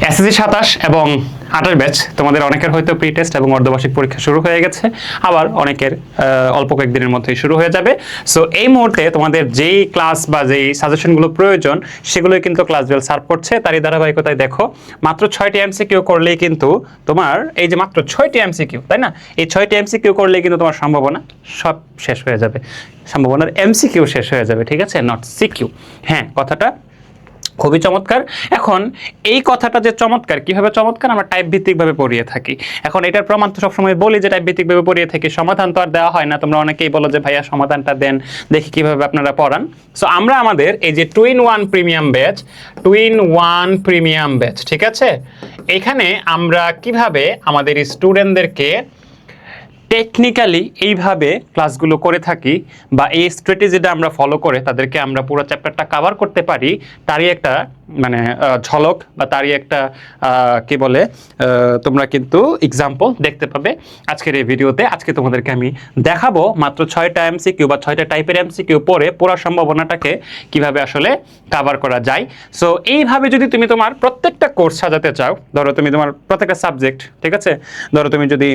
SSC 27 এবং 28 batch তোমাদের অনেকের হয়তো প্রি টেস্ট এবং অর্ধবার্ষিক পরীক্ষা শুরু হয়ে গেছে, আবার অনেকের অল্প কয়েকদিনের মধ্যেই শুরু হয়ে যাবে। সো এই মুহূর্তে তোমাদের যেই ক্লাস বা যেই সাজেশনগুলো প্রয়োজন সেগুলোই কিন্তু ক্লাসবেল সার্ভ করছে। তারই ধারাবাহিকতায় দেখো মাত্র 6টি এমসিকিউ করলেই কিন্তু তোমার এই যে মাত্র 6টি এমসিকিউ, তাই না, এই 6টি এমসিকিউ করলেই কিন্তু তোমার সম্ভাবনা সব শেষ হয়ে যাবে, সম্ভাবনার এমসিকিউ শেষ হয়ে যাবে, ঠিক আছে, নট সিকিউ। হ্যাঁ, কথাটা খুবই চমৎকার। এখন এই কথাটা যে চমৎকার, কিভাবে চমৎকার, আমরা টাইপ ভিত্তিকভাবে পড়িয়ে থাকি। এখন এটার প্রমাণ তো সবসময় বলি যে টাইপ ভিত্তিকভাবে পড়িয়ে থাকি, সমাধান তো আর দেওয়া হয় না। তোমরা অনেকেই বলো যে ভাইয়া সমাধানটা দেন, দেখি কিভাবে আপনারা পড়ান। সো আমরা আমাদের এই যে 2-in-1 premium batch, 2-in-1 premium batch, ঠিক আছে, এখানে আমরা কিভাবে আমাদের স্টুডেন্টদেরকে টেকনিক্যালি এইভাবে ক্লাসগুলো করে থাকি বা এই স্ট্র্যাটেজিটা আমরা ফলো করে তাদেরকে আমরা পুরো চ্যাপ্টারটা কভার করতে পারি, তারই একটা মানে ঝলক বা তারই একটা কি বলে তোমরা কিন্তু এক্সাম্পল দেখতে পাবে আজকের এই ভিডিওতে। আজকে তোমাদেরকে আমি দেখাবো মাত্র 6টা এমসিকিউ বা 6টা টাইপের এমসিকিউ পড়ে পুরো সম্ভাবনাটাকে কিভাবে আসলে কভার করা যায়। সো এইভাবে যদি তুমি তোমার প্রত্যেকটা কোর্স সাজাতে চাও, ধরো তুমি তোমার প্রত্যেকটা সাবজেক্ট, ঠিক আছে, ধরো তুমি যদি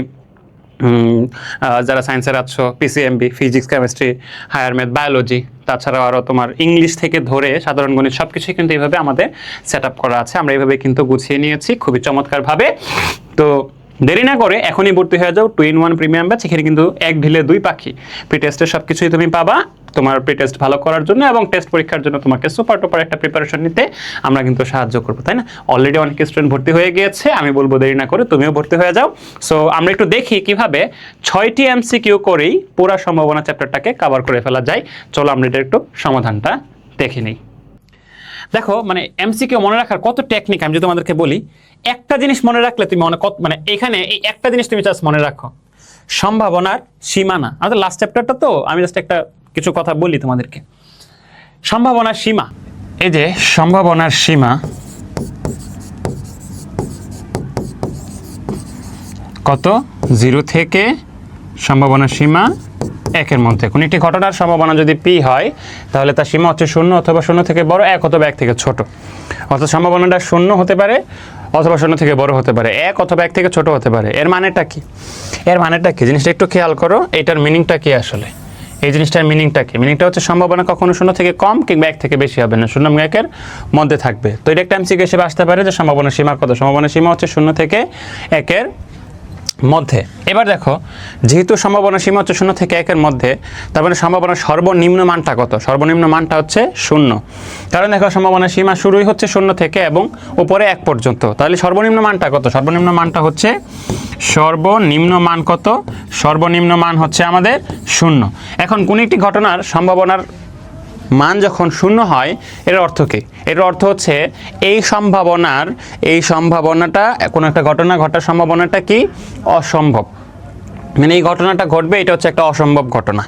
যারা সায়েন্সের আছো PCMB, physics, chemistry, higher math, biology, তাছাড়াও আরও তোমার ইংলিশ থেকে ধরে সাধারণ গণিত সব কিছুই কিন্তু এইভাবে আমাদের সেট আপ করা আছে। আমরা এইভাবে কিন্তু গুছিয়ে নিয়েছি খুবই চমৎকারভাবে। তো দেরি না করে এখনই ভর্তি হয়ে যাও 2-in-1 প্রিমিয়াম ব্যাচ। এখানে কিন্তু এক ঢিলে দুই পাখি, প্রি টেস্টের সব কিছুই তুমি পাবা তোমার প্রি টেস্ট ভালো করার জন্য, এবং টেস্ট পরীক্ষার জন্য তোমাকে সুপার টুপার একটা প্রিপারেশন নিতে আমরা কিন্তু সাহায্য করবো, তাই না। অলরেডি অনেক স্টুডেন্ট ভর্তি হয়ে গিয়েছে, আমি বলবো দেরি না করে তুমিও ভর্তি হয়ে যাও। সো আমরা একটু দেখি কিভাবে 6টি এমসিকিউ করেই পুরো সম্ভাবনা চ্যাপ্টারটাকে কভার করে ফেলা যায়। চলো আমরা এটা একটু সমাধানটা দেখে নিই। দেখো মানে এমসিকিউ মনে রাখার কত টেকনিক, আমি যদি তোমাদেরকে বলি একটা জিনিস মনে রাখলে তুমি মানে এখানে এই একটা জিনিস তুমি জাস্ট মনে রাখো, সম্ভাবনার সীমানা। আমাদের লাস্ট চ্যাপ্টারটা তো আমি জাস্ট একটা কিছু কথা বলি তোমাদেরকে। সম্ভাবনার সীমা, এই যে সম্ভাবনার সীমা কত, 0 থেকে সম্ভাবনার সীমা 1-এর মধ্যে। কোনো একটি ঘটনার সম্ভাবনা যদি পি হয় তাহলে তার সীমা হচ্ছে 0 অথবা 0 থেকে বড়, 1 অথবা 1 থেকে ছোট। অর্থাৎ সম্ভাবনাটা 0 হতে পারে অথবা 0 থেকে বড় হতে পারে, 1 অথবা 1 থেকে ছোট হতে পারে। এর মানেটা কি, এর মানেটা কি জিনিসটা একটু খেয়াল করো, এটার মিনিংটা কি আসলে, এই জিনিসটার মিনিংটা কি? মিনিংটা হচ্ছে সম্ভাবনা কখনো 0 থেকে কম কিংবা 1 থেকে বেশি হবে না, 0 এবং 1-এর মধ্যে থাকবে। তো এটা একটা এমসিকিউ হিসেবে আসতে পারে যে সম্ভাবনার সীমা কত। সম্ভাবনার সীমা হচ্ছে 0 থেকে 1-এর মধ্যে। এবার দেখো, যেহেতু সম্ভাবনা সীমা হচ্ছে 0 থেকে 1-এর মধ্যে, তার মানে সম্ভাবনার সর্বনিম্ন মানটা কত? সর্বনিম্ন মানটা হচ্ছে 0। কারণ দেখো সম্ভাবনা সীমা শুরুই হচ্ছে 0 থেকে এবং উপরে 1 পর্যন্ত, তাহলে সর্বনিম্ন মানটা কত? সর্বনিম্ন মানটা হচ্ছে, সর্বনিম্ন মান কত? সর্বনিম্ন মান হচ্ছে আমাদের 0। এখন কোন একটি ঘটনার সম্ভাবনার মান যখন 0 হয় এর অর্থ কি? এর অর্থ হচ্ছে এই সম্ভাবনাটা কোনো একটা ঘটনা ঘটার সম্ভাবনাটা কি? অসম্ভব। মানে এই ঘটনাটা ঘটবে, এটা হচ্ছে একটা অসম্ভব ঘটনা,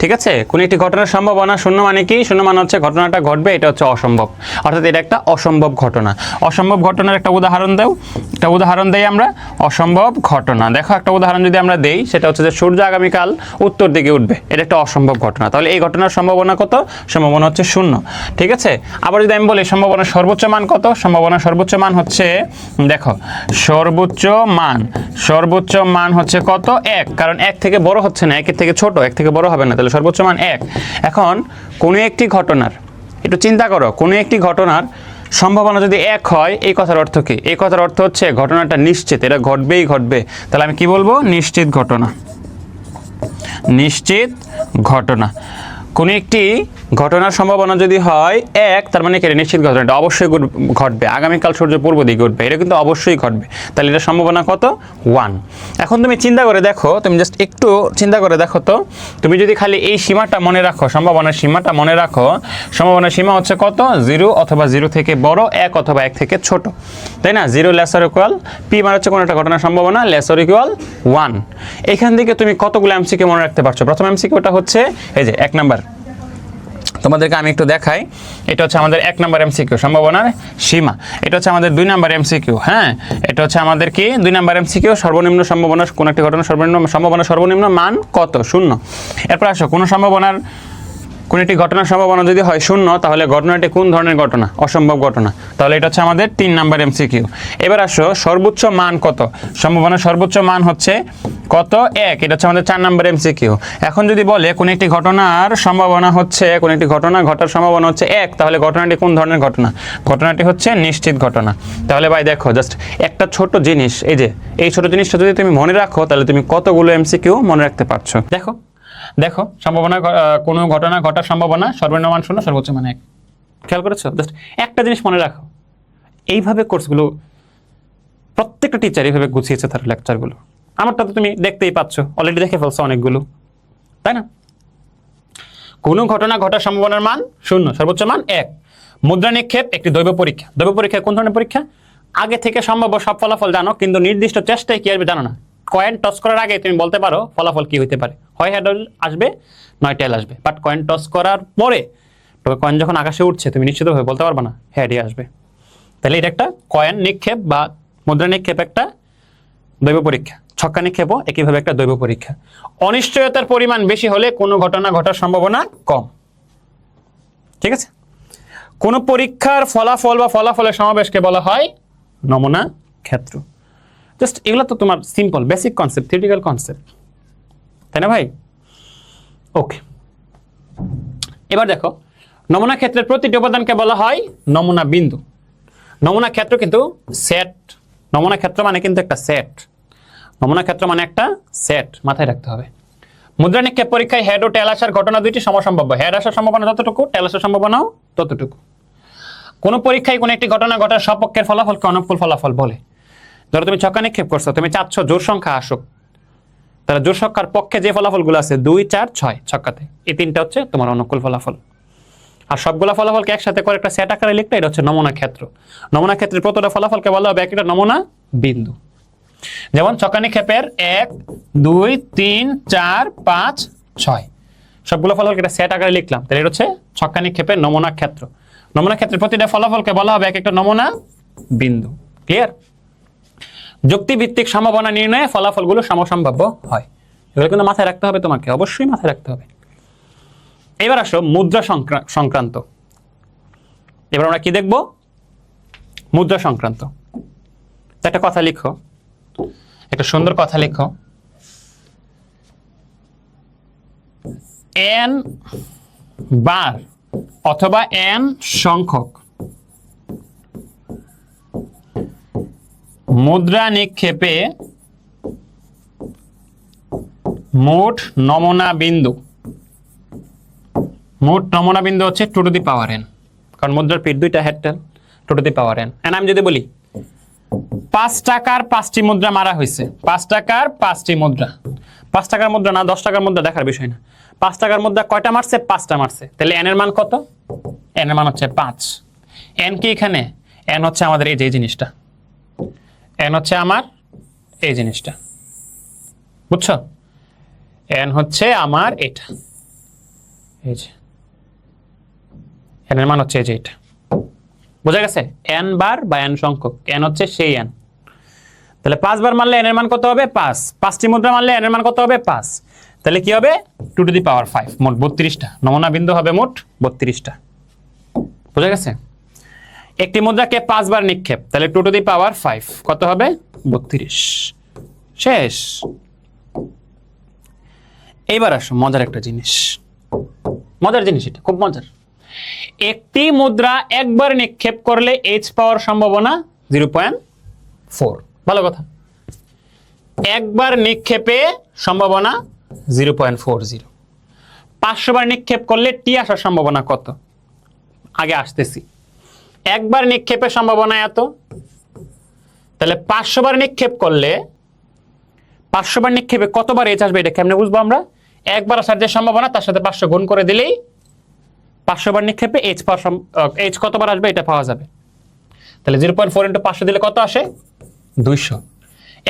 ঠিক আছে। কোনো একটি ঘটনার সম্ভাবনা 0 মানে কি? 0 মানে হচ্ছে ঘটনাটা ঘটবে, এটা হচ্ছে অসম্ভব, অর্থাৎ এটা একটা অসম্ভব ঘটনা। অসম্ভব ঘটনার একটা উদাহরণ দাও, একটা উদাহরণ দেই আমরা। অসম্ভব ঘটনা, দেখো একটা উদাহরণ যদি আমরা দেই, সেটা হচ্ছে যে সূর্য আগামীকাল উত্তর দিকে উঠবে, এটা একটা অসম্ভব ঘটনা। তাহলে এই ঘটনার সম্ভাবনা কত? সম্ভাবনা হচ্ছে 0, ঠিক আছে। আবার যদি আমি বলি সম্ভাবনার সর্বোচ্চ মান কত? সম্ভাবনার সর্বোচ্চ মান হচ্ছে, দেখো সর্বোচ্চ মান হচ্ছে কত? 1। কারণ 1 থেকে বড় হচ্ছে না, 1-এর থেকে ছোট, 1 থেকে বড় হবে না, তাহলে সর্বোচ্চ মান 1। এখন কোনো একটি ঘটনার, একটু চিন্তা করো, কোনো একটি ঘটনার সম্ভাবনা যদি 1 হয়, এই কথার অর্থ কি? এই কথার অর্থ হচ্ছে ঘটনাটা নিশ্চিত, এটা ঘটবেই ঘটবে। তাহলে আমি কি বলবো? নিশ্চিত ঘটনা। নিশ্চিত ঘটনা। কোনো একটি ঘটনার সম্ভাবনা যদি হয় 1, তার মানে কি? নিশ্চিত ঘটনাটা অবশ্যই ঘটবে, আগামীকাল সূর্য পূর্ব দিকে উঠবে, এটা কিন্তু অবশ্যই ঘটবে। তাহলে এটা সম্ভাবনা কত? 1। এখন তুমি চিন্তা করে দেখো, তুমি জাস্ট একটু চিন্তা করে দেখো তো, তুমি যদি খালি এই সীমাটা মনে রাখো, সম্ভাবনার সীমাটা মনে রাখো, সম্ভাবনার সীমা হচ্ছে কত? 0 অথবা 0 থেকে বড়, 1 অথবা 1 থেকে ছোট, তাই না। 0 লেসার ইকুয়াল পি মানে হচ্ছে কোনো একটা ঘটনার সম্ভাবনা লেসার ইকুয়াল 1। এখান থেকে তুমি কতগুলো এমসিকিউ মনে রাখতে পারছো? প্রথম এমসিকিউটা হচ্ছে এই যে 1 নাম্বার, তোমাদেরকে আমি একটু দেখাই। এটা হচ্ছে আমাদের 1 নাম্বার এমসিকিউ, সম্ভাবনার সীমা। এটা হচ্ছে আমাদের 2 নাম্বার এমসিকিউ, হ্যাঁ, এটা হচ্ছে আমাদের কি 2 নাম্বার এমসিকিউ, সর্বনিম্ন সম্ভাবনা, কোন একটি ঘটনার সর্বনিম্ন সম্ভাবনা, সর্বনিম্ন মান কত? 0। এরপর আসো, কোন সম্ভাবনার কোন একটি ঘটনার সম্ভাবনা যদি হয় শূন্য, তাহলে ঘটনাটি কোন ধরনের ঘটনা? অসম্ভব ঘটনা। তাহলে এটা হচ্ছে আমাদের 3 নাম্বার এমসিকিউ। এবার আসো সর্বোচ্চ মান কত? সম্ভাবনার সর্বোচ্চ মান হচ্ছে কত? 1। এটা হচ্ছে আমাদের 4 নাম্বার এমসিকিউ। এখন যদি বলে কোন একটি ঘটনার সম্ভাবনা হচ্ছে, কোন একটি ঘটনা ঘটার সম্ভাবনা হচ্ছে 1, তাহলে ঘটনাটি কোন ধরনের ঘটনা? ঘটনাটি হচ্ছে নিশ্চিত ঘটনা। তাহলে ভাই দেখো, জাস্ট একটা ছোট জিনিস, এই যে এই ছোট জিনিসটা যদি তুমি মনে রাখো, তাহলে তুমি কতগুলো এমসিকিউ মনে রাখতে পারছো। দেখো দেখো, সম্ভাবনা, কোনো ঘটনা ঘটার সম্ভাবনা সর্বনিম্ন মান 0, সর্বোচ্চ মান 1। খেয়াল করেছো? জাস্ট একটা জিনিস মনে রাখো। এইভাবে কোর্সগুলো প্রত্যেকটা টিচার এইভাবে গুছিয়েছে তার লেকচারগুলো। আমারটা তো তুমি দেখতেই পাচ্ছ, অলরেডি দেখে ফেলছো অনেকগুলো, তাই না? কোনো ঘটনা ঘটার সম্ভাবনার মান 0, সর্বোচ্চ মান 1। মুদ্রা নিক্ষেপ একটি দৈব পরীক্ষা। দৈব পরীক্ষা কোন ধরনের পরীক্ষা? আগে থেকে সম্ভাব্য সব ফলাফল জানো, কিন্তু নির্দিষ্ট চেষ্টায় কি আসবে জানো না। কয়েন টস করার আগে তুমি বলতে পারো ফলাফল কি হতে পারে, হয় হেড আসবে নয় টেল আসবে। বাট কয়েন টস করার পরে, তবে কয়েন যখন আকাশে উঠছে তুমি নিশ্চিতভাবে বলতে পারবে না হেডই আসবে। তাহলে এটা একটা কয়েন নিক্ষেপ বা মুদ্রা নিক্ষেপ একটা দৈব পরীক্ষা। ছক্কা নিক্ষেপও একইভাবে একটা দৈব পরীক্ষা। অনিশ্চয়তার পরিমাণ বেশি হলে কোনো ঘটনা ঘটার সম্ভাবনা কম। ঠিক আছে? কোন পরীক্ষার ফলাফল বা ফলাফলের সমাবেশকে বলা হয় নমুনা ক্ষেত্র। জাস্ট এগুলো তো তোমার simple basic concept, theoretical concept, তাই না ভাই? ওকে, এবার দেখো, নমুনা ক্ষেত্রের প্রতিটি উপাদানকে বলা হয় নমুনা বিন্দু। নমুনা ক্ষেত্র কিন্তু সেট, নমুনা ক্ষেত্র মানে কিন্তু একটা সেট, নমুনা ক্ষেত্র মানে একটা সেট, মাথায় রাখতে হবে। মুদ্রা নিক্ষেপ পরীক্ষায় হেড ও টেল আসার ঘটনা দুইটি সমসম্ভাব্য। হেড আসার সম্ভাবনা যতটুকু, টেল আসার সম্ভাবনাও ততটুকু। কোন পরীক্ষায় কোন একটি ঘটনা ঘটার সপক্ষের ফলাফলকে অনুকূল ফলাফল বলে। ধরো তুমি ছক্কা নিক্ষেপ করছো, তুমি চাচ্ছ জোর সংখ্যা আসুক, তাহলে জোর সংখ্যার পক্ষে যে ফলাফলগুলো আছে 2, 4, 6 ছক্কাতে, এই 3টা হচ্ছে তোমার অনুকূল ফলাফল। আর সবগুলা ফলাফলকে একসাথে করে একটা সেট আকারে লিখলে এটা হচ্ছে নমুনা ক্ষেত্র। নমুনা ক্ষেত্রের প্রতিটা ফলাফলকে বলা হবে একটা নমুনা বিন্দু। যেমন ছক্কা নিক্ষেপের 1, 2, 3, 4, 5, 6 সবগুলো ফলাফলকে একটা সেট আকারে লিখলাম, তাহলে এটা হচ্ছে ছক্কা নিক্ষেপের নমুনা ক্ষেত্র। নমুনা ক্ষেত্রের প্রতিটা ফলাফলকে বলা হবে একটা নমুনা বিন্দু। ক্লিয়ার? যুক্তিভিত্তিক সম্ভাবনা নির্ণয়ে ফলাফলগুলো সমসম্ভাব্য হয়। এগুলো কিন্তু মাথায় রাখতে হবে, তোমাকে অবশ্যই মাথায় রাখতে হবে। এবার আসো মুদ্রা সংক্রান্ত। এবার আমরা কি দেখব? মুদ্রা সংক্রান্ত। একটা কথা লিখো, একটা সুন্দর কথা লিখো। n বার অথবা n সংখ্যক মুদ্রা নিক্ষেপে মোট নমুনা বিন্দু, মোট নমুনা বিন্দু হচ্ছে 2 টু দি পাওয়ার n, কারণ মুদ্রার পিঠ দুইটা head tail, 2 to the power n। And আমি যদি বলি 5 টাকার 5টি মুদ্রা মারা হয়েছে, 5 টাকার 5টি মুদ্রা, 5 টাকার মুদ্রা না 10 টাকার মুদ্রা দেখার বিষয় না, 5 টাকার মুদ্রা কয়টা মারছে? 5টা মারছে। তাহলে n এর মান কত? n এর মান হচ্ছে 5। n কি এখানে? n হচ্ছে আমাদের এই যে জিনিসটা, n হচ্ছে আমার এই জিনিসটা, বুঝছো? n হচ্ছে আমার এটা, এই যে n এর মান হচ্ছে এই যে এটা, বোঝা গেছে? n বার বা n সংখ্যক, n হচ্ছে সেই n। তাহলে 5 বার মারলে n এর মান কত হবে? 5। 5টি মুদ্রা মারলে n এর মান কত হবে? 5। তাহলে কি হবে? 2 টু দি পাওয়ার 5, মোট 32টা নমুনা বিন্দু হবে, মোট 32টা। বোঝা গেছে? একটি মুদ্রাকে 5 বার নিক্ষেপ, তাহলে 2 টু দি পাওয়ার 5 কত হবে? 32। শেষ। এইবার আসো মজার একটা জিনিস, মজার জিনিস, এটা খুব মজার। একটি মুদ্রা একবার নিক্ষেপ করলে h পাওয়ার সম্ভাবনা 0.4। ভালো কথা, একবার নিক্ষেপে সম্ভাবনা 0.40। 500 বার নিক্ষেপ করলে t আসার সম্ভাবনা কত? আগে আসতেছি। একবার নিক্ষেপের সম্ভাবনা এত, তাহলে 500 বার নিক্ষেপ করলে 500 বার নিক্ষেপে কতবার h আসবে এটা কেমনে বুঝবো আমরা? একবার আসার যে সম্ভাবনা তার সাথে 500 গুণ করে দিলেই 500 বার নিক্ষেপে h পাওয়ার h কতবার আসবে এটা পাওয়া যাবে। তাহলে 0.4 × 500 দিলে কত আসে? 200।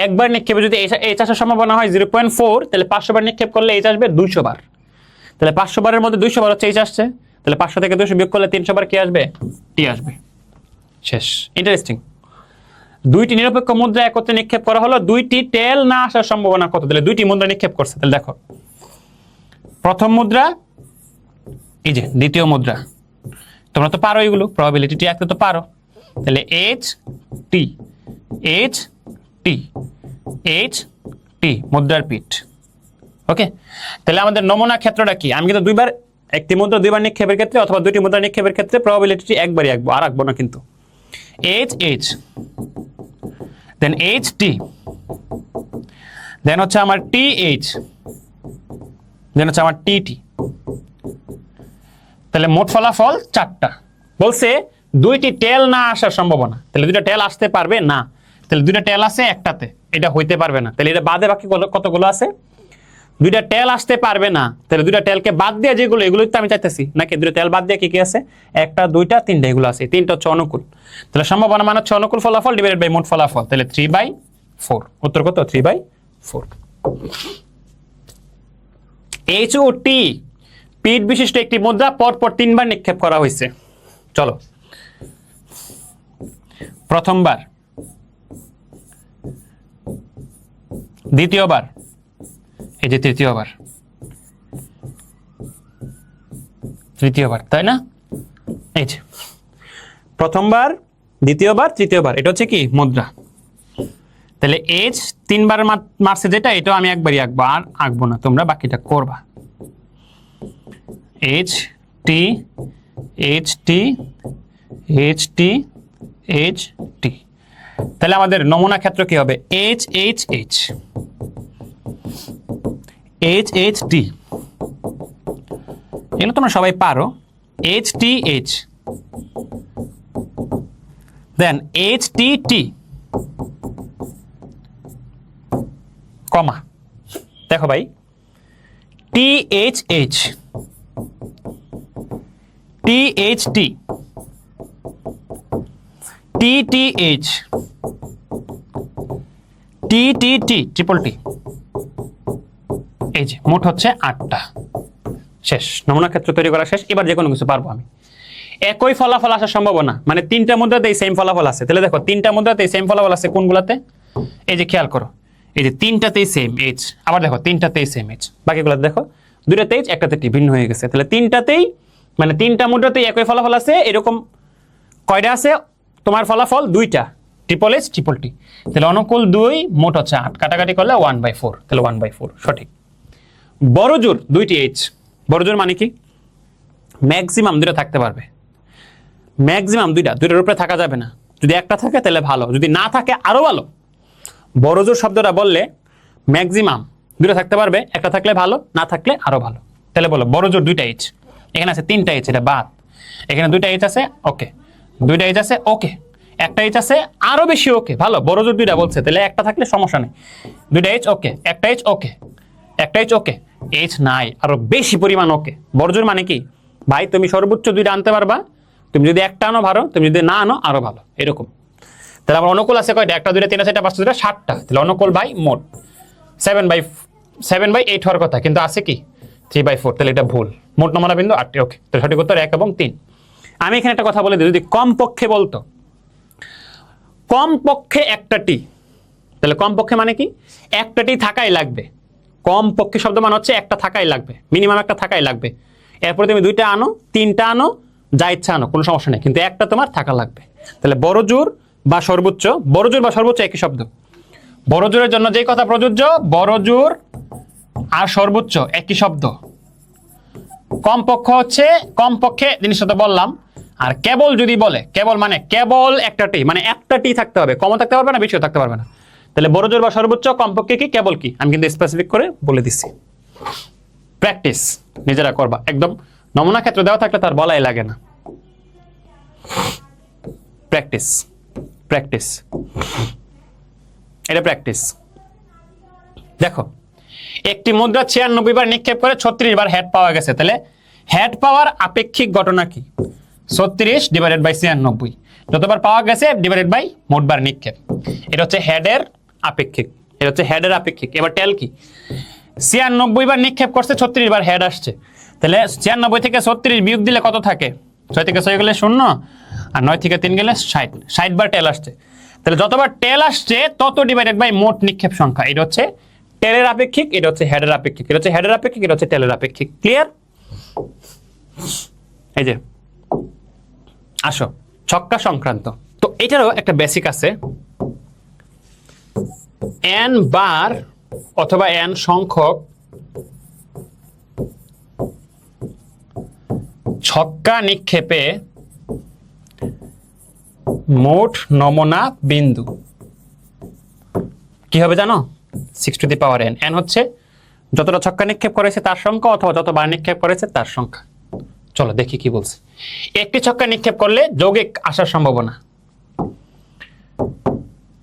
একবার নিক্ষেপে যদি h আসার সম্ভাবনা হয় 0.4, তাহলে 500 বার নিক্ষেপ করলে h আসবে 200 বার। তাহলে 500 বারের মধ্যে 200 বার হচ্ছে h আসছে, তাহলে 500 থেকে 200 বিয়োগ করলে 300 বার কি আসবে? t আসবে। শেষ। ইন্টারেস্টিং। দুইটি নিরপেক্ষ মুদ্রা একত্রে নিক্ষেপ করা হলো, দুইটি টেল না আসার সম্ভাবনা কত? তাহলে দুইটি মুদ্রা নিক্ষেপ করছে, তাহলে দেখো প্রথম মুদ্রা এই যে দ্বিতীয় মুদ্রা, তোমরা তো পারো এগুলো, প্রবাবিলিটি আঁকতে তো পারো। তাহলে H T, H T, H টি মুদ্রার পিঠ। ওকে, তাহলে আমাদের নমুনা ক্ষেত্রটা কি? আমি কিন্তু দুইবার, একটি মুদ্রা দুইবার নিক্ষেপের ক্ষেত্রে অথবা দুইটি মুদ্রা নিক্ষেপের ক্ষেত্রে প্রবাবিলিটি একবারই আঁকবো, আর আঁকবো না কিন্তু। এইচ এইচ, দেন এইচ টি, দেন হচ্ছে আমার টি এইচ, দেন হচ্ছে আমার টি টি। তাহলে মোট ফলাফল 4টা। বলছে দুইটি টেল না আসার সম্ভাবনা, তাহলে দুইটা টেল আসতে পারবে না। তাহলে দুইটা টেল আছে একটাতে, এটা হইতে পারবে না। তাহলে এটা বাদে বাকি কতগুলো আছে? দুইটা টেল আসতে পারবে না, তাহলে দুইটা টেলকে বাদ দিয়ে যেগুলো, এগুলোই তো আমি চাইতেছি নাকি? দুইটা টেল বাদ দিয়ে কি কি আছে? একটা, দুইটা, তিনটা, এগুলো আছে। তিনটা হচ্ছে অনুকূল। তাহলে সম্ভাবনা মানে হচ্ছে অনুকূল ফলাফল ডিভাইডেড বাই মোট ফলাফল। তাহলে 3/4। উত্তর কত? 3/4। এইচ ও টি পিঠ বিশিষ্ট একটি মুদ্রা পরপর 3বার নিক্ষেপ করা হয়েছে। চলো, প্রথমবার, দ্বিতীয়বার, এই যে তৃতীয়বার, তৃতীয়বার, তাই না? এই যে প্রথমবার, দ্বিতীয়বার, তৃতীয়বার, এটা হচ্ছে কি মুদ্রা। তাহলে এইচ 3বার মারছে যেটা, এটাও আমি একবারই আঁকবো, আর আঁকবো না, তোমরা বাকিটা করবা। H T, H T, H T, H T. তাহলে আমাদের নমুনা ক্ষেত্র কি হবে? H H H, H H T, এগুলো তোমরা সবাই পারো। H T H, then H T T, comma, দেখো ভাই, T H H, T H T, T T H, T T T, triple T. এই যে মোট হচ্ছে 8টা। শেষ, নমুনা ক্ষেত্র তৈরি করা শেষ। এবার যে কোনো কিছু পারবো আমি। একই ফলাফল আসার সম্ভাবনা, মানে 3টা মুদ্রাতেই সেম ফলাফল আছে। তাহলে দেখো 3টা মুদ্রাতেই সেম ফলাফল আছে কোনগুলাতে? এই যে খেয়াল করো, এই যে 3টাতেই সেম এইচ, আবার দেখো 3টাতেই সেম এইচ, বাকিগুলোতে দেখো 2টাতে এইচ, 1টাতে টি, ভিন্ন হয়ে গেছে। তাহলে 3টাতেই, মানে 3টা মুদ্রাতেই একই ফলাফল আছে। এরকম কয়টা আছে তোমার ফলাফল? 2টা, ট্রিপল এইচ, ট্রিপল টি। তাহলে অনুকূল 2, মোট হচ্ছে 8, কাটাকাটি করলে 1/4। তাহলে 1/4 সঠিক। বড় জোর 2টি এইচ, বড় জোর মানে কি? ম্যাক্সিমাম 2টা থাকতে পারবে, ম্যাক্সিমাম 2টার উপরে থাকা যাবে না। যদি একটা থাকে তাহলে ভালো, যদি না থাকে আরো ভালো। বড় জোর শব্দটা বললে ম্যাক্সিমাম 2টা থাকতে পারবে, একটা থাকলে ভালো, না থাকলে আরো ভালো। তাহলে বলো বড় জোর 2টা এইচ। এখানে আছে 3টা এইচ, এটা বাদ। এখানে 2টা এইচ আছে, ওকে। 2টা এইচ আছে, ওকে। একটা এইচ আছে, আরো বেশি, ওকে। ভালো, বড় জোর 2টা বলছে, তাহলে একটা থাকলে সমস্যা নেই। 2টা এইচ, ওকে। একটা এইচ, ওকে। একটা এইচ, ওকে। এইচ নাই, আরো বেশি পরিমাণ ওকে। বড় জোর মানে কি ভাই? তুমি সর্বোচ্চ 2টা আনতে পারবা, তুমি যদি একটা আনো ভালো, তুমি যদি না আনো আরো ভালো, এরকম। তাহলে আমার অনুকূল আছে কয়টা? 1 2 3 4 5 6 7টা। তাহলে অনুকূল বাই মোট 7/8 হওয়ার কথা, কিন্তু আছে কি 3/4। তাহলে এটা ভুল। মোট নমুনা বিন্দু 8টি। ওকে, তাহলে সঠিক উত্তর 1 এবং 3। আমি এখানে একটা কথা বলে দিই, যদি কমপক্ষে বলতো, কমপক্ষে একটা টি, তাহলে কমপক্ষে মানে কি? একটা টি থাকাই লাগবে। কমপক্ষে শব্দ মানে হচ্ছে একটা থাকাই লাগবে, মিনিমাম একটা থাকাই লাগবে। এরপরে তুমি 2টা আনো, 3টা আনো, যা ইচ্ছা আনো, কোনো সমস্যা নেই, কিন্তু একটা তোমার থাকা লাগবে। তাহলে বড় জোর বা সর্বোচ্চ, বড় জোর বা সর্বোচ্চ একই শব্দ। বড় জোরের জন্য যেই কথা প্রযোজ্য, বড় জোর আর সর্বোচ্চ একই শব্দ। কমপক্ষ হচ্ছে, কমপক্ষে জিনিসটা তো বললাম। আর কেবল যদি বলে, কেবল মানে কেবল একটা টি, মানে একটা টি থাকতে হবে, কমও থাকতে পারবে না, বেশিও থাকতে পারবে না। তাহলে বড় জোর বা সর্বোচ্চ, কমপক্ষে কি, কেবল কি, আমি কিন্তু স্পেসিফিক করে বলে দিচ্ছি। প্র্যাকটিস নিজেরা করবা, একদম নমুনা ক্ষেত্র দেওয়া থাকলে তার বলাই লাগে না। প্র্যাকটিস, প্র্যাকটিস, এটা প্র্যাকটিস। দেখো, একটি মুদ্রা 96 বার নিক্ষেপ করে 36 বার হেড পাওয়া গেছে। তাহলে হেড পাওয়ার আপেক্ষিক ঘটনা কি? 36 ডিভাইডেড বাই 96, যতবার পাওয়া গেছে ডিভাইডেড বাই মোট বার নিক্ষেপ। এটা হচ্ছে হেডের আপেক্ষিক, এটা হচ্ছে হেডের আপেক্ষিক। এবার টেল কি? 96 বার নিক্ষেপ করছে, 36 বার হেড আসছে। তাহলে 96 থেকে 36 বিয়োগ দিলে কত থাকে? 6 থেকে 6 গেলে 0, আর 9 থেকে 3 গেলে 60। 60 বার টেল আসছে। তাহলে যতবার টেল আসছে তত ডিভাইডেড বাই মোট নিক্ষেপ সংখ্যা। এটা হচ্ছে টেলের আপেক্ষিক, এটা হচ্ছে হেডের আপেক্ষিক, এটা হচ্ছে হেডের আপেক্ষিক, এটা হচ্ছে টেলের আপেক্ষিক। ক্লিয়ার? এই যে আসো ছক্কা সংক্রান্ত, তো এটারও একটা বেসিক আছে, n বার অথবা n সংখ্যক ছক্কা নিক্ষেপে মোট নমুনা বিন্দু কি হবে জানো? 6 two the power n। n হচ্ছে যতটা ছক্কা নিক্ষেপ করেছে তার সংখ্যা অথবা যতবার নিক্ষেপ করেছে তার সংখ্যা। চলো দেখি কি বলছে। একটি ছক্কা নিক্ষেপ করলে যৌগিক আসার সম্ভাবনা,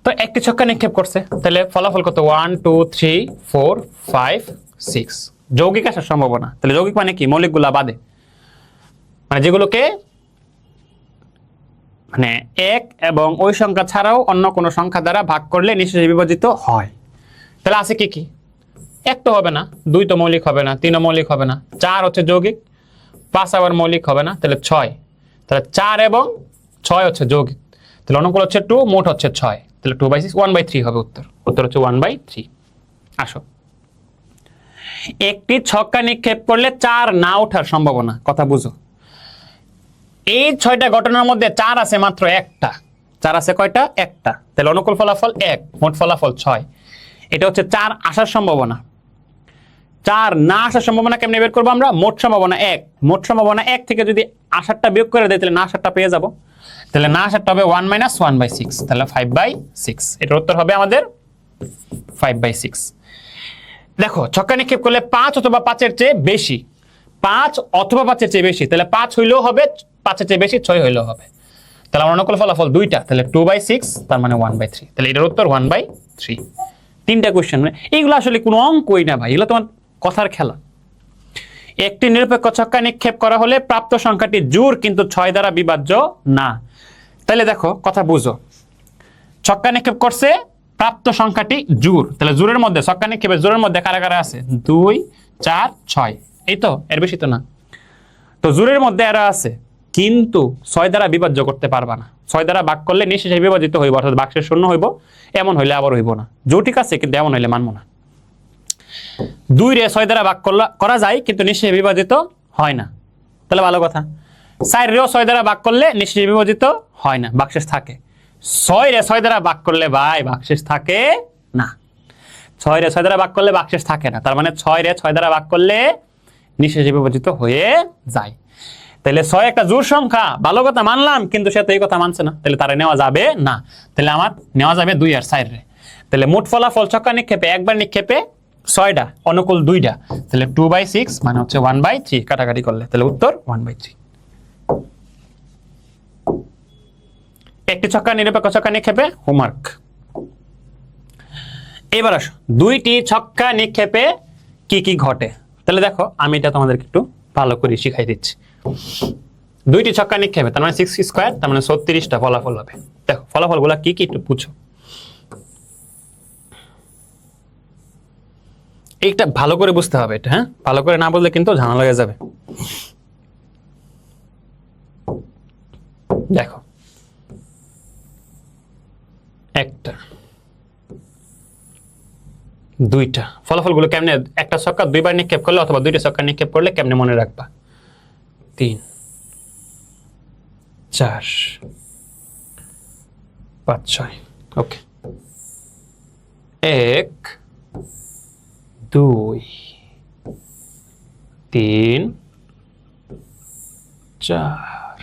তো একটি ছক্কা নিক্ষেপ করছে, তাহলে ফলাফল কত? 1 2 3 4 5 6, যৌগিক আসার সম্ভাবনা। তাহলে যৌগিক মানে কি? মৌলিকগুলা বাদে, মানে যেগুলোকে মানে এক এবং ওই সংখ্যা ছাড়াও অন্য কোনো সংখ্যা দ্বারা ভাগ করলে নিঃশেষে বিভাজিত হয়। তাহলে আছে কি কি? এক তো হবে না, 2 তো মৌলিক হবে না, 3 মৌলিক হবে না, 4 হচ্ছে যৌগিক, 5 আবার মৌলিক হবে না, তাহলে 6। তাহলে 4 এবং 6 হচ্ছে যৌগিক, তাহলে অনুকূল হচ্ছে 2, মোট হচ্ছে 6, তাহলে 2/6 1/3 হবে উত্তর। উত্তর হচ্ছে 1/3। আসো, একটি ছক্কা নিক্ষেপ করলে 4 না ওঠার সম্ভাবনা, কথা বুঝো। এই 6টা ঘটনার মধ্যে 4 আছে মাত্র একটা। 4 আছে কয়টা? একটা। তাহলে অনুকূল ফলাফল 1, মোট ফলাফল 6। এটা হচ্ছে 4 আসার সম্ভাবনা। 4 না আসার সম্ভাবনা কেমনে বের করবো আমরা? মোট সম্ভাবনা 1। মোট সম্ভাবনা 1 থেকে যদি আসারটা বিয়োগ করে দেয় তাহলে না আসারটা পেয়ে যাব। তাহলে না আসারটা হবে 1 - 1/6, তাহলে 5/6। এটার উত্তর হবে আমাদের 5/6। দেখো ছক্কা নিক্ষেপ করলে 5 অথবা 5-এর চেয়ে বেশি, 5 অথবা 5-এর চেয়ে বেশি, তাহলে 5 হইলেও হবে, 5-এর চেয়ে বেশি 6 হইলেও হবে। তাহলে আমার অনুকূল ফলাফল 2টা, তাহলে 2/6, তার মানে 1/3। তাহলে এটার উত্তর 1/3। 3টা কোশ্চেন, এইগুলো আসলে কোনো অঙ্কই না ভাই, এগুলো তোমার কথার খেলা। একটি নিরপেক্ষ ছক্কা নিক্ষেপ করা হলে প্রাপ্ত সংখ্যাটি জোড় কিন্তু 6 দ্বারা বিভাজ্য না। তাহলে দেখো কথা বুঝো, ছক্কা নিক্ষেপ করছে, প্রাপ্ত সংখ্যাটি জোড়, তাহলে জোড়ের মধ্যে ছক্কা নিক্ষেপের জোড়ের মধ্যে কারা কারা আছে? 2 4 6, এই তো, এর বেশি তো না। তো জোড়ের মধ্যে এরা আছে, কিন্তু 6 দ্বারা বিভাজ্য করতে পারবা না। 6 দ্বারা ভাগ করলে নিঃশেষে বিভাজিত হইব, অর্থাৎ ভাগশেষ শূন্য হইব। এমন হইলে আবার হইব না। জোড় ঠিক আছে, কিন্তু এমন হইলে মানবো না। 2 রে 6 দ্বারা ভাগ করা যায়, কিন্তু নিঃশেষে বিভাজিত হয় না। তাহলে ভালো কথা। 4 রেও 6 দ্বারা ভাগ করলে নিঃশেষে বিভাজিত হয় না, ভাগশেষ থাকে। 6 রে 6 দ্বারা ভাগ করলে ভাই ভাগশেষ থাকে না। 6 রে 6 দ্বারা ভাগ করলে ভাগশেষ থাকে না, তার মানে 6 রে 6 দ্বারা ভাগ করলে নিঃশেষে বিভাজিত হয়ে যায়। তাহলে 6 একটা জোড় সংখ্যা, ভালো কথা মানলাম, কিন্তু সে তো এই কথা মানছে না, তাহলে তারা নেওয়া যাবে না। তাহলে আমার নেওয়া যাবে 2 আর 4 রে। তাহলে মোট ফলাফল ছক্কা নিক্ষেপে একবার নিক্ষেপে 6টা, অনুকূল 2টা, তাহলে 2/6 মানে হচ্ছে 1/3, কাটাকাটি করলে তাহলে উত্তর 1/3। একটি ছক্কা নিরপেক্ষ ছক্কা নিক্ষেপে হোমওয়ার্ক। এবার আসো, 2টি ছক্কা নিক্ষেপে কি কি ঘটে। তাহলে দেখো আমি এটা তোমাদেরকে একটু ভালো করে শিখাই দিচ্ছি। 2টি ছক্কা নিক্ষেপে, তার মানে 6², তার মানে 36টা ফলাফল হবে। দেখো ফলাফলগুলো কি কি একটু বুঝো। এইটা ভালো করে বুঝতে হবে এটা, হ্যাঁ, ভালো করে না বুঝলে কিন্তু ঝামেলা হয়ে যাবে। দেখো, একটা, 2টা ফলাফলগুলো কেমনে, একটা ছক্কা 2বার নিক্ষেপ করলে অথবা 2টা ছক্কা নিক্ষেপ করলে কেমনে মনে রাখবা? 3 4 5 6, ওকে। 1 2 3 4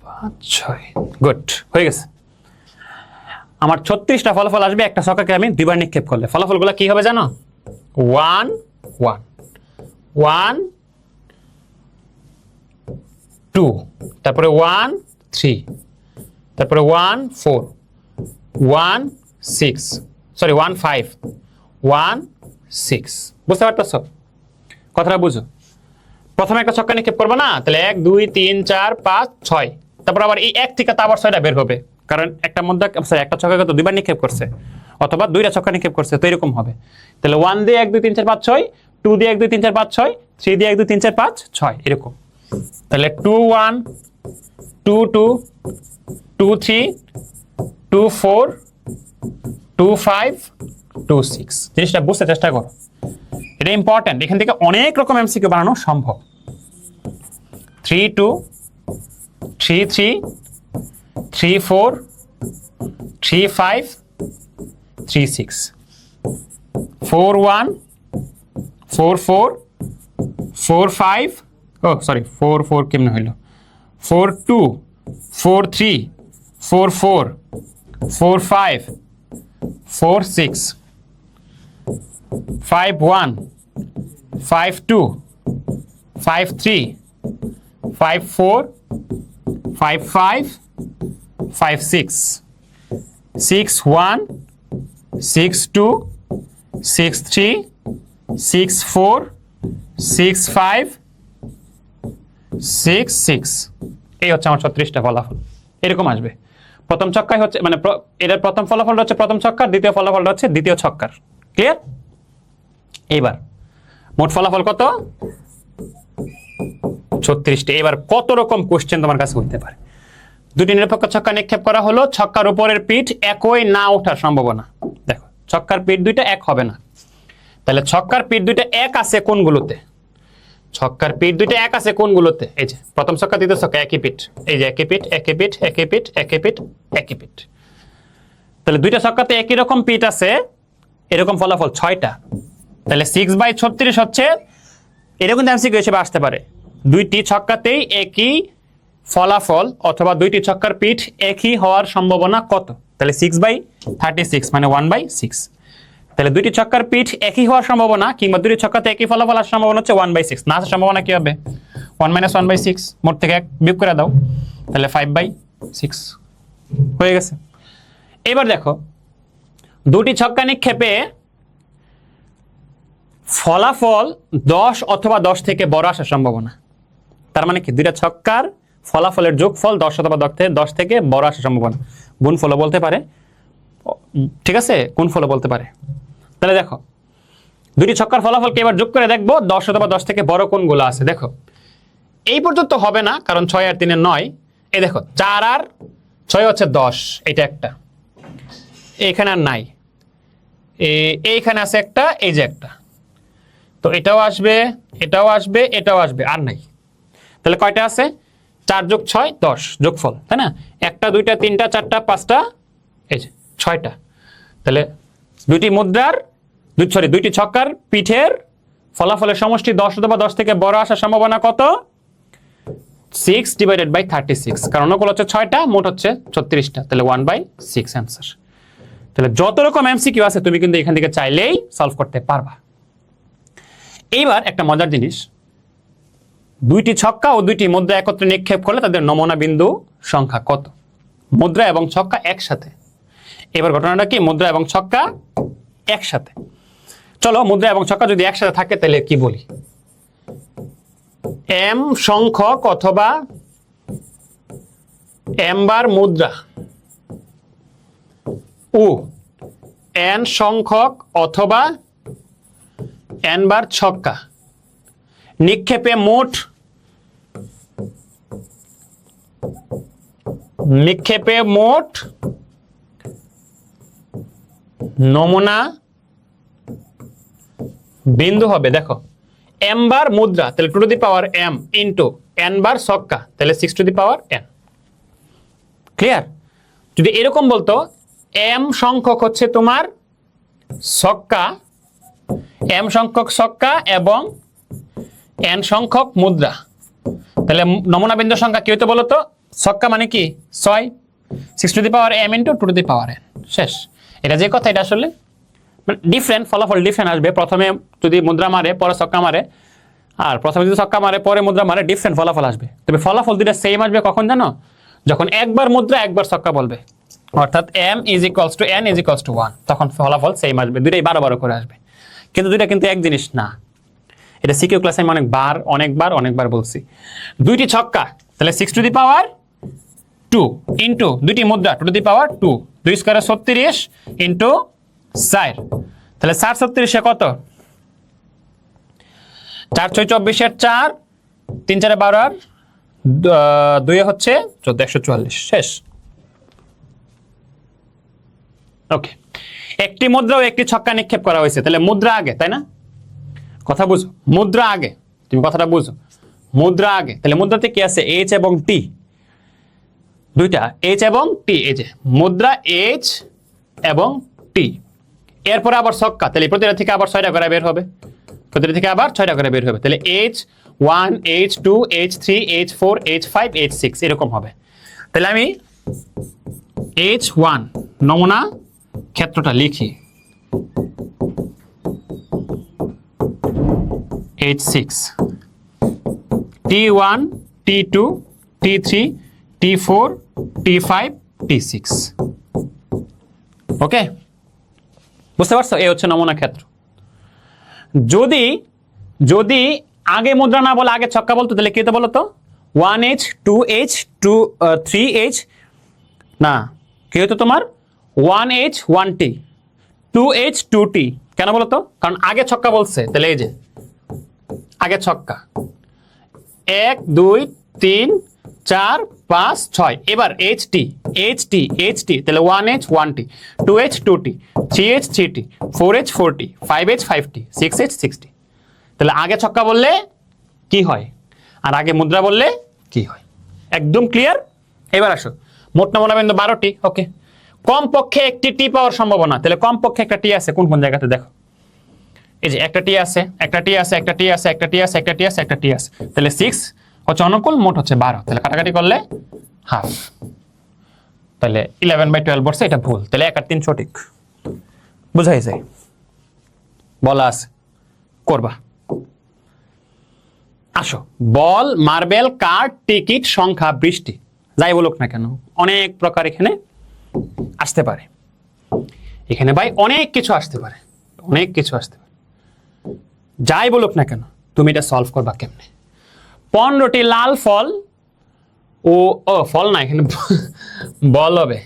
5 6, গুড, হয়ে গেছে। আমার 36টা ফলাফল আসবে একটা ছক্কাকে আমি 2বার নিক্ষেপ করলে। ফলাফলগুলো কি হবে জানো? 1 1 1 2, তারপরে 1 3, তারপরে 1 4 1 6, সরি 1 5 1 6। বুঝতে পারতেছো? কথাটা বুঝো। প্রথমে একটা ছক্কা নিক্ষেপ করবে না, তাহলে 1 2 3 4 5 6, তারপর আবার এই 1 থেকে তো আবার 6টা বের হবে, কারণ একটা মধ্যে একটা ছক্কাকে তো 2বার নিক্ষেপ করছে, অথবা 2টা ছক্কা নিক্ষেপ করছে, তো এরকম হবে। তাহলে 1 দিয়ে 1 2 3 4 5 6, 2 দিয়ে 1 2 3 4 5 6, 3 দিয়ে 1 2 3 4 5 6, এরকম। তাহলে 2 1 2 2 2 3 2 4 2 5 2 6। জিনিসটা বুঝতে চেষ্টা করো, এটা ইম্পর্টেন্ট। এখান থেকে অনেক রকম এমসিকিউ বানানো সম্ভব। 3 2 3 3 3 4 3 5 3 6 4 1 4 4 4 5 oh sorry 4 4 কেমনে হইল 4 2 4 3 4 4 4 5 4 6 5 1 5 2 5 3 5 4 5 5 5 6 6 1 6 2 6 3 6 4 6 5 6 6 এই হচ্ছে আমার 36টা ফলাফল এরকম আসবে প্রথম ছক্কায় হচ্ছে মানে এটার প্রথম ফলাফলটা হচ্ছে প্রথম ছক্কার দ্বিতীয় ফলাফলটা হচ্ছে দ্বিতীয় ছক্কার ক্লিয়ার এইবার মোট ফলাফল কত 36টি এবার কত রকম কোশ্চেন তোমার কাছে হতে পারে দুটি নিরপেক্ষ ছক্কা নিক্ষেপ করা হলো ছক্কার উপরের পিঠ একই না ওঠার সম্ভাবনা দেখো ছক্কার পিঠ দুইটা এক হবে না তাহলে ছক্কার পিঠ দুইটা এক আছে কোনগুলোতে ছক্কার পিঠ দুইটা এক আছে কোনগুলোতে এই যে প্রথম ছক্কা দ্বিতীয় ছক্কা একই পিঠ এই যে একই পিঠ একই পিঠ একই পিঠ একই পিঠ একই পিঠ তাহলে দুইটা ছক্কাতে একই রকম পিঠ আছে এরকম ফলাফল 6টা তাহলে 6/36 হচ্ছে এরকম এমসিকিউ হিসেবে আসতে পারে দুইটি ছক্কাতেই একই ফলাফল অথবা দুইটি ছক্কার পিঠ একই হওয়ার সম্ভাবনা কত তাহলে 6/36 মানে 1/6 তাহলে দুইটি ছক্কার পিঠ একই হওয়ার সম্ভাবনা কিংবা দুইটি ছক্কাতে একই ফলাফল আসার সম্ভাবনা হচ্ছে 1/6 না আসার সম্ভাবনা কি হবে 1 - 1/6 মোট থেকে 1 বিয়োগ করে দাও তাহলে 5/6 হয়ে গেছে এবার দেখো দুটি ছক্কা নিক্ষেপে ফলাফল 10 অথবা 10 থেকে বড় আসার সম্ভাবনা তার মানে কি দুইটা ছক্কার ফলাফলের যোগফল 10 অথবা 10 থেকে বড় আসার সম্ভাবনা গুণফলও বলতে পারে ঠিক আছে গুণফলও বলতে পারে তাহলে দেখো দুটি ছক্কার ফলাফলকে এবার যোগ করে দেখবো 10 অথবা 10 থেকে বড় কোনগুলো আছে দেখো এই পর্যন্ত হবে না কারণ 6 আর 3 এর 9 এই দেখো 4 আর 6 হচ্ছে 10 এটা একটা এইখানে আর নাই এইখানে আছে একটা এই যে একটা তো এটাও আসবে এটাও আসবে এটাও আসবে আর নাই তাহলে কয়টা আছে 4 + 6 10 যোগফল তাই না একটা দুইটা তিনটা চারটা পাঁচটা এই যে 6টা তাহলে দুইটি ছক্কার পিঠের ফলাফলের সমষ্টি 10 অথবা 10 থেকে বড় আসার সম্ভাবনা কত 6/36 কারণ ওগুলো হচ্ছে 6টা মোট হচ্ছে 36টা তাহলে 1/6 অ্যান্সার তাহলে যত রকম এমসিকিউ আছে তুমি কিন্তু এখান থেকে চাইলেই সলভ করতে পারবা এইবার একটা মজার জিনিস দুইটি ছক্কা ও দুইটি মুদ্রা একত্রে নিক্ষেপ করলে তাদের নমুনা বিন্দু সংখ্যা কত মুদ্রা এবং ছক্কা একসাথে এবার ঘটনাটা কি মুদ্রা এবং ছক্কা একসাথে চলো মুদ্রা এবং ছক্কা যদি একসাথে থাকে তাহলে কি বলি m সংখ্যক অথবা m বার মুদ্রা ও n সংখ্যক অথবা n বার ছক্কা নিক্ষেপে মোট নমুনা বিন্দু হবে দেখো m বার মুদ্রা তাহলে 2 to the power m into n বার ছক্কা তাহলে 6 two the power n clear যদি এরকম বলতো m সংখ্যক হচ্ছে তোমার ছক্কা m সংখ্যক ছক্কা এবং n সংখ্যক মুদ্রা তাহলে নমুনা বিন্দু সংখ্যা কি হইতো বলতো ছক্কা মানে কি 6 6 two the power m into 2 to the power n শেষ এটা যে কথা এটা আসলে ডিফারেন্ট ফলাফল ডিফারেন্ট আসবে প্রথমে যদি মুদ্রা মারে পরে ছক্কা মারে আর প্রথমে যদি ছক্কা মারে পরে মুদ্রা মারে ডিফারেন্ট ফলাফল আসবে তবে ফলাফল দুটো সেম আসবে কখন জানো যখন একবার মুদ্রা একবার ছক্কা বলবে অর্থাৎ m = n = 1 তখন ফলাফল সেম আসবে দুটোই 12 করে আসবে কিন্তু দুটো কিন্তু এক জিনিস না এটা সিকিউ ক্লাসে আমি অনেকবার বলছি দুইটি ছক্কা তাহলে 6 টু দি পাওয়ার 2 ইনটু দুইটি মুদ্রা 2 টু দি পাওয়ার 2 2 স্কয়ারে 36 ইনটু 4 তাহলে 4 36 এ কত 4 6 24 এর 4 3 4 12 আর 2 এ হচ্ছে 1444 শেষ ওকে একটি মুদ্রা ও একটি ছক্কা নিক্ষেপ করা হয়েছে তাহলে মুদ্রা আগে তাই না কথা বুঝো মুদ্রা আগে তুমি কথাটা বুঝো মুদ্রা আগে, তাহলে মুদ্রাতে কি আছে এইচ এবং টি, দুইটা এইচ এবং টি, এই যে মুদ্রা এইচ এবং টি। এরপরে আবার ছক্কা, তাহলে প্রতিটা থেকে আবার 6টা করে বের হবে, প্রতিটা থেকে আবার 6টা করে বের হবে, তাহলে H1 H2 H3 H4 H5 H6 এরকম হবে। তাহলে আমি H1 নমুনা ক্ষেত্রটা লিখি, H6 T1 T2 T3 T4 T5 T6। ওকে, বুঝতে পারছো? এই হচ্ছে নমুনা ক্ষেত্র। যদি যদি আগে মুদ্রা না বলে আগে ছক্কা বলতো, তাহলে কি হতো বলো তো? 1H 2H 3H, না কি হতো তোমার 1H 1T 2H 2T। কেন বলো তো? কারণ আগে ছক্কা বলছে, তাহলে এই যে আগে ছক্কা 1 2 3 4 5 6, এবার HT HT HT, তাহলে 1H 1T 2H 2T 3H 3T 4H 4T 5H 5T 6H 6T। তাহলে আগে ছক্কা বললে কি হয় আর আগে মুদ্রা বললে কি হয়, একদম ক্লিয়ার। এবার আসো, মোট নমুনা বিন্দু 12টি। ওকে, কমপক্ষে একটি টি পাওয়ার সম্ভাবনা, তাহলে কমপক্ষে একটা টি আছে কোন কোন জায়গাতে দেখো, এই যে একটা টি আছে, একটা টি আছে, একটা টি আছে, একটা টি আছে, একটা টি আছে, একটা টি আছে, তাহলে 6 হচ্ছে অনুকূল, মোট হচ্ছে 12, তাহলে কাটাকাটি করলে হাফ, তাহলে 11/12 বলছে, এটা ভুল, তাহলে 1 আর 3 সঠিক। বুঝাই যায়, বলা আছে, করবা। আসো, বল, মার্বেল, কার্ড, টিকিট, সংখ্যা, বৃষ্টি, যাই বলুক না কেন অনেক প্রকার এখানে আসতে পারে। এখানে ভাই অনেক কিছু আসতে পারে, অনেক কিছু আসতে পারে, যাই বলুক না কেন তুমি এটা সলভ করবা কেমনে? 15টি লাল ফল ও ফল না, এখানে বল হবে।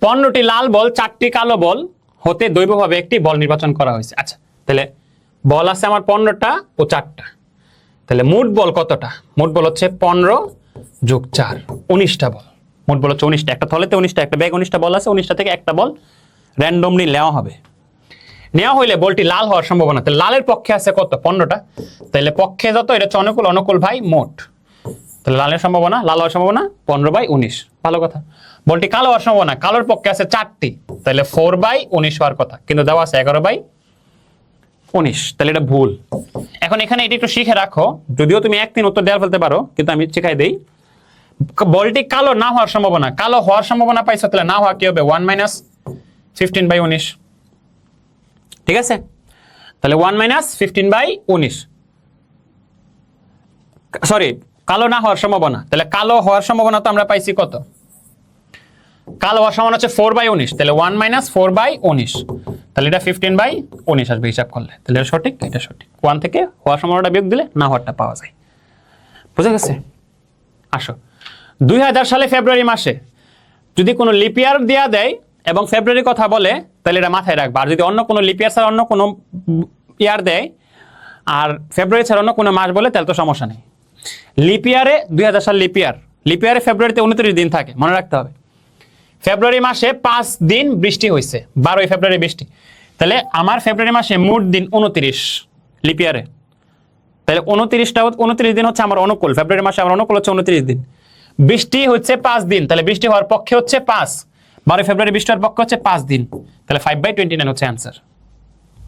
15টি লাল বল 4টি কালো বল হতে দৈবভাবে একটি বল নির্বাচন করা হয়েছে। আচ্ছা, তাহলে বল আছে আমার 15টা ও 4টা, তাহলে মোট বল কতটা? মোট বল হচ্ছে 15 যোগ 4, 19টা বল। মোট বল হচ্ছে 19টা, একটা থলেতে 19টা, একটা ব্যাগ 19টা বল আছে, 19টা থেকে একটা বল র্যান্ডমলি নেওয়া হবে। নেওয়া হইলে বলটি লাল হওয়ার সম্ভাবনা, তাহলে লালের পক্ষে আছে কত? 15টা, তাহলে পক্ষে যত, এটা হচ্ছে অনুকূল, অনুকূল ভাই মোট, তাহলে লালের সম্ভাবনা, লাল হওয়ার সম্ভাবনা 15/19, ভালো কথা। বলটি কালো হওয়ার সম্ভাবনা, কালোর পক্ষে আছে 4টি, তাহলে 4/19 হওয়ার কথা, কিন্তু দেওয়া আছে 11/19, তাহলে এটা ভুল। এখন এখানে এটা একটু শিখে রাখো, যদিও তুমি 1-3 উত্তর দেওয়া ফেলতে পারো, কিন্তু আমি শিখাই দেই। বলটি কালো না হওয়ার সম্ভাবনা, কালো হওয়ার সম্ভাবনা পাইছো, তাহলে না হওয়া কি হবে? 1 - 15/19, ঠিক আছে? তাহলে 1 - 15/19, সরি, কালো না হওয়ার সম্ভাবনা, তাহলে কালো হওয়ার সম্ভাবনা তো আমরা পাইছি কত? কালো হওয়ার সম্ভাবনা হচ্ছে 4/19, তাহলে 1 - 4/19, তাহলে এটা 15/19 আসবে হিসাব করলে, তাহলে এটা সঠিক, এটা সঠিক। 1 থেকে হওয়ার সম্ভাবনাটা বিয়োগ দিলে না হওয়ারটা পাওয়া যায়। বুঝা গেছে? আসো, 2000 সালে ফেব্রুয়ারি মাসে যদি কোনো লিপিয়ার দেয়া দেয় এবং ফেব্রুয়ারির কথা বলে, তাহলে এটা মাথায় রাখবা। আর যদি অন্য কোনো লিপিয়ার ছাড়া অন্য কোনো ইয়ার দেয় আর ফেব্রুয়ারি ছাড়া অন্য কোনো মাস বলে, তাহলে তো সমস্যা নেই। লিপিয়ারে 2000 সাল লিপিয়ারে ফেব্রুয়ারিতে 29 দিন থাকে, মনে রাখতে হবে। ফেব্রুয়ারি মাসে 5 দিন বৃষ্টি হয়েছে, 12 ফেব্রুয়ারি বৃষ্টি, তাহলে আমার ফেব্রুয়ারি মাসে মোট দিন 29 লিপিয়ারে, তাহলে 29 দিন হচ্ছে আমার অনুকূল। ফেব্রুয়ারি মাসে আমার অনুকূল হচ্ছে 29 দিন, বৃষ্টি হচ্ছে 5 দিন, তাহলে বৃষ্টি হওয়ার পক্ষে হচ্ছে 5, 12 ফেব্রুয়ারি বৃষ্টি হওয়ার পক্ষে হচ্ছে 5 দিন, তাহলে 5/29 হচ্ছে অ্যান্সার।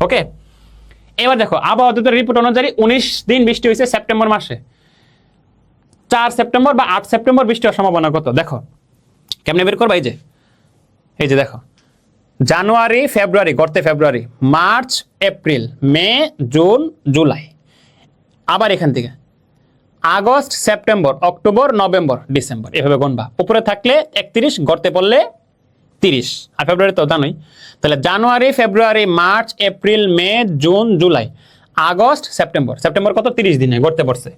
ওকে, এবার দেখো আবহাওয়া দপ্তরের রিপোর্ট অনুযায়ী 19 দিন বৃষ্টি হয়েছে সেপ্টেম্বর মাসে। 4 সেপ্টেম্বর বা 8 সেপ্টেম্বর বৃষ্টি হওয়ার সম্ভাবনা কত? দেখো কেমনে বের করবা? এই যে দেখো, জানুয়ারি ফেব্রুয়ারি, গড়তে February, March April May June July, আবার এখান থেকে August September October November December, এভাবে গণবা। উপরে থাকলে 31, গড়তে পড়লে 30, আর ফেব্রুয়ারি তো জানোই। তাহলে January February March April May June July August September, September কত? 30 দিনে গড়তে পড়ছে,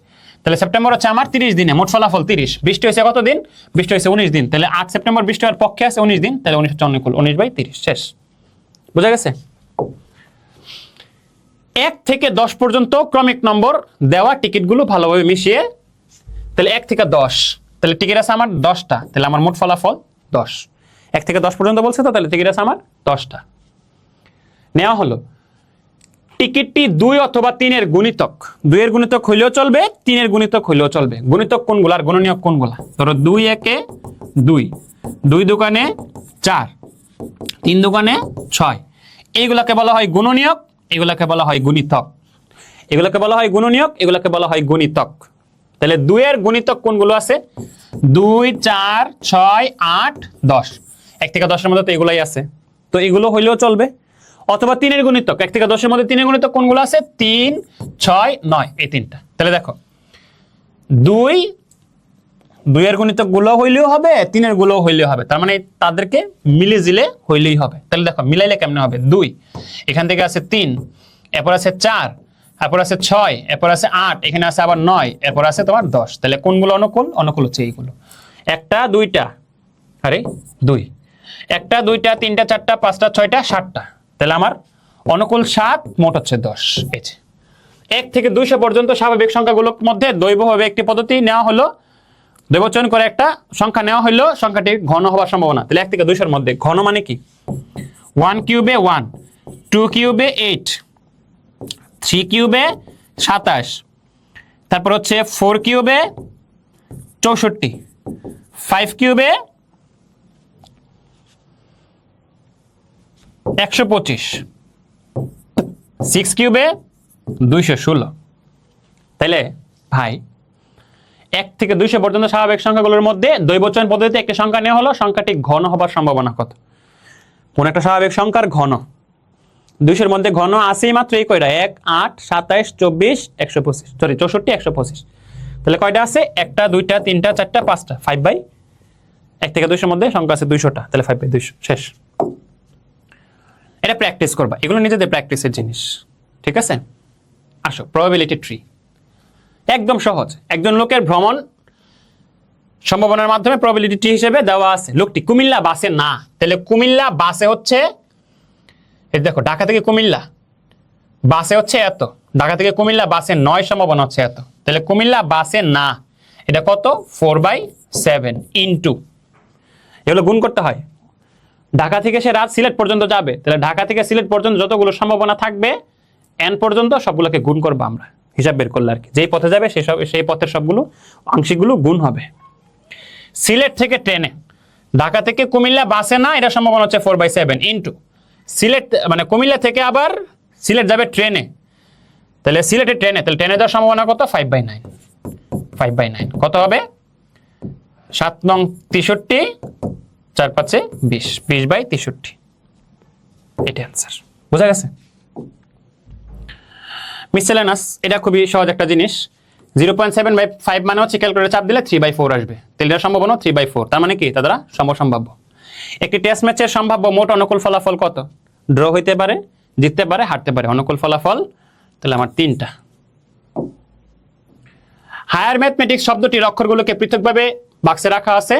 তাহলে সেপ্টেম্বর হচ্ছে আমার 30 দিনে, মোট ফলাফল 30। বৃষ্টি হয়েছে কত দিন? বৃষ্টি হয়েছে 19 দিন, তাহলে 8 সেপ্টেম্বর বৃষ্টি হওয়ার পক্ষে আছে 19 দিন, তাহলে 19 হচ্ছে অনুকূল, 19/30, শেষ। বুঝা গেছে? 1 থেকে 10 পর্যন্ত ক্রমিক নম্বর দেওয়া টিকিটগুলো ভালোভাবে মিশিয়ে, তাহলে 1 থেকে 10, তাহলে টিকিট আছে আমার 10টা, তাহলে আমার মোট ফলাফল 10। 1 থেকে 10 পর্যন্ত বলছে তো, তাহলে টিকিট আছে আমার 10টা। নেওয়া হলো টিকিটটি 2 অথবা 3 এর গুণিতক। 2 এর গুণিতক হইলেও চলবে, 3 এর গুণিতক হইলেও চলবে। গুণিতক কোনগুলা আর গুণনীয়ক কোনগুলা? ধরো 2 একে 2, 2 দোকানে 4, 3 দোকানে 6, এইগুলাকে বলা হয় গুণনীয়ক, এগুলাকে বলা হয় গুণিতক। এগুলাকে বলা হয় গুণনীয়ক, এগুলাকে বলা হয় গুণিতক। তাহলে 2 এর গুণিতক কোনগুলো আছে? 2, 4, 6, 8, 10। 1 থেকে 10 এর মধ্যে তো এগুলাই আছে, তো এগুলো হইলেও চলবে। অথবা 3 এর গুণিতক, 1 থেকে 10 এর মধ্যে 3 এর গুণিতক কোনগুলো আছে? 3, 6, 9, এই তিনটা। তাহলে দেখো 2 এর গুণিতক গুলো হইলেও হবে, 3 এর গুলো হইলেও হবে, তার মানে তাদেরকে মিলে জিলে হইলেই হবে। তাহলে দেখো মিলাইলে কেমনে হবে? 2 এখান থেকে আছে 3, এরপর আছে 4, এরপর আছে 6, এরপর আছে 8, এখানে আছে আবার 9, এরপর আছে তোমার 10। তাহলে কোনগুলো অনুকূল? অনুকূল হচ্ছে এইগুলো। একটা, দুইটা, আরে 2, একটা, দুইটা, তিনটা, চারটা, পাঁচটা, ছয়টা, 7টা। তাহলে আমার অনুকূল 7, মোট হচ্ছে 10। এই যে 1 থেকে 200 পর্যন্ত স্বাভাবিক সংখ্যাগুলোর মধ্যে দৈবভাবে একটি পদ্ধতি নেওয়া হলো, দৈবচয়ন করে একটা সংখ্যা নেওয়া হলো, সংখ্যাটি ঘন হওয়ার সম্ভাবনা। তাহলে 1 থেকে 200 এর মধ্যে ঘন মানে কি? 1 কিউবে 1, 2 কিউবে 8, 3 কিউবে 27, তারপর হচ্ছে 4 কিউবে 64, 5 কিউবে 125, 6 কিউবে 216। তাহলে ভাই 1 থেকে 200 পর্যন্ত স্বাভাবিক সংখ্যাগুলোর মধ্যে দৈবচয়ন পদ্ধতিতে একটি সংখ্যা নেওয়া হলো, সংখ্যাটি ঘন হবার সম্ভাবনা কত? কোন একটা স্বাভাবিক সংখ্যার ঘন 200 এর মধ্যে ঘন আসেই মাত্র এই কয়টা? 1, 8, 27, 24, 125, সরি 64, 125। তাহলে কয়টা আছে? একটা, দুইটা, তিনটা, চারটা, 5টা। 5/1 থেকে 200 এর মধ্যে সংখ্যা আছে 200টা, তাহলে 5/200 শেষ। এটা প্র্যাকটিস করবা, এগুলো নিজেদের প্র্যাকটিসের জিনিস, ঠিক আছে? আসো প্রবাবিলিটি ট্রি, একদম সহজ। একজন লোকের ভ্রমণ সম্ভাবনার মাধ্যমে প্রবাবিলিটি ট্রি হিসেবে দেওয়া আছে। লোকটি কুমিল্লা বাসে না, তাহলে কুমিল্লা বাসে হচ্ছে, এই দেখো ঢাকা থেকে কুমিল্লা বাসে হচ্ছে এত, ঢাকা থেকে কুমিল্লা বাসে 9 সম্ভাবনা হচ্ছে এত। তাহলে কুমিল্লা বাসে না, এটা কত? 4/7 ইনটু, এগুলো গুণ করতে হয়। ঢাকা থেকে সে রাত সিলেট পর্যন্ত যাবে, তাহলে ঢাকা থেকে সিলেট পর্যন্ত যতগুলো সম্ভাবনা থাকবে n পর্যন্ত সবগুলোকে গুণ করবো আমরা, হিসাব বের করলে আর কি। যেই পথে যাবে সেই পথের সবগুলো আংশিকগুলো গুণ হবে। সিলেট থেকে ট্রেনে, ঢাকা থেকে কুমিল্লা বাসে না, এটা সম্ভাবনা হচ্ছে 4/7 ইনটু সিলেট, মানে কুমিল্লা থেকে আবার সিলেট যাবে ট্রেনে, তাহলে সিলেটের ট্রেনে, তাহলে ট্রেনে যাওয়ার সম্ভাবনা কত? 5/9। 5/9 কত হবে? 7 নং 63, 4 5 20, 20/63। এটা অ্যান্সার। বোঝা গেছে? মিসেলেনাস, এটা খুবই সহজ একটা জিনিস। 0.7/5 মানে হচ্ছে ক্যালকুলেটর চাপ দিলে 3/4 আসবে, তাহলে এটার সম্ভাবনা 3/4। তার মানে কি? তা দ্বারা সমসম্ভাব্য। একটি টেস্ট ম্যাচের সম্ভাব্য মোট অনুকূল ফলাফল কত? ড্র হইতে পারে, জিততে পারে, হারতে পারে। অনুকূল ফলাফল তাহলে আমার 3টা। হায়ার ম্যাথমেটিক্স শব্দটির অক্ষরগুলোকে পৃথকভাবে বাক্সে রাখা আছে।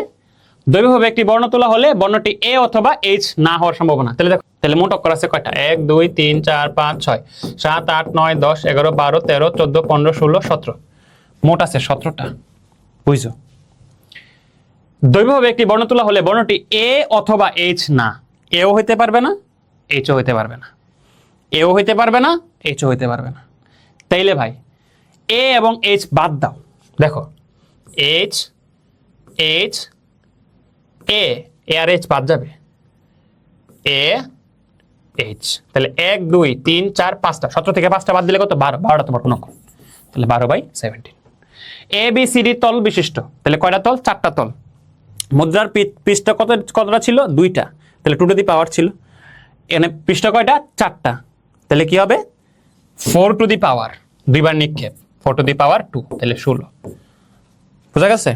দৈবভাবে একটি বর্ণ তোলা হলে বর্ণটি এ অথবা এইচ না হওয়ার সম্ভাবনা। তাহলে দেখো, তাহলে মোট অক্ষর আছে কয়টা? 1, 2, 3, 4, 5, 6, 7, 8, 9, 10, 11, 12, 13, 14, 15, 16, 17, মোট আছে 17টা। বুঝছো? দৈবভাবে একটি বর্ণ তোলা হলে বর্ণটি এ অথবা এইচ না, এও হইতে পারবে না, এইচও হইতে পারবে না, এও হইতে পারবে না, এইচও হইতে পারবে না। তাইলে ভাই এ এবং এইচ বাদ দাও। দেখো এইচ, এইচ, এ আর এইচ বাদ যাবে, এ এইচ। তাহলে 1, 2, 3, 4, 5টা, 17 থেকে 5টা বাদ দিলে কত? 12। 12টা তোমার কোন অঙ্ক? তাহলে 12/17। এ বি সি ডি তল বিশিষ্ট, তাহলে কয়টা তল? 4টা তল। মুদ্রার পৃষ্ঠা কতটা ছিল? 2টা, তাহলে 2 টু দি পাওয়ার ছিল। এখানে পৃষ্ঠা কয়টা? 4টা, তাহলে কি হবে? 4 টু দি পাওয়ার, 2বার নিক্ষেপ, 4 টু দি পাওয়ার 2, তাহলে 16। বোঝা গেছে?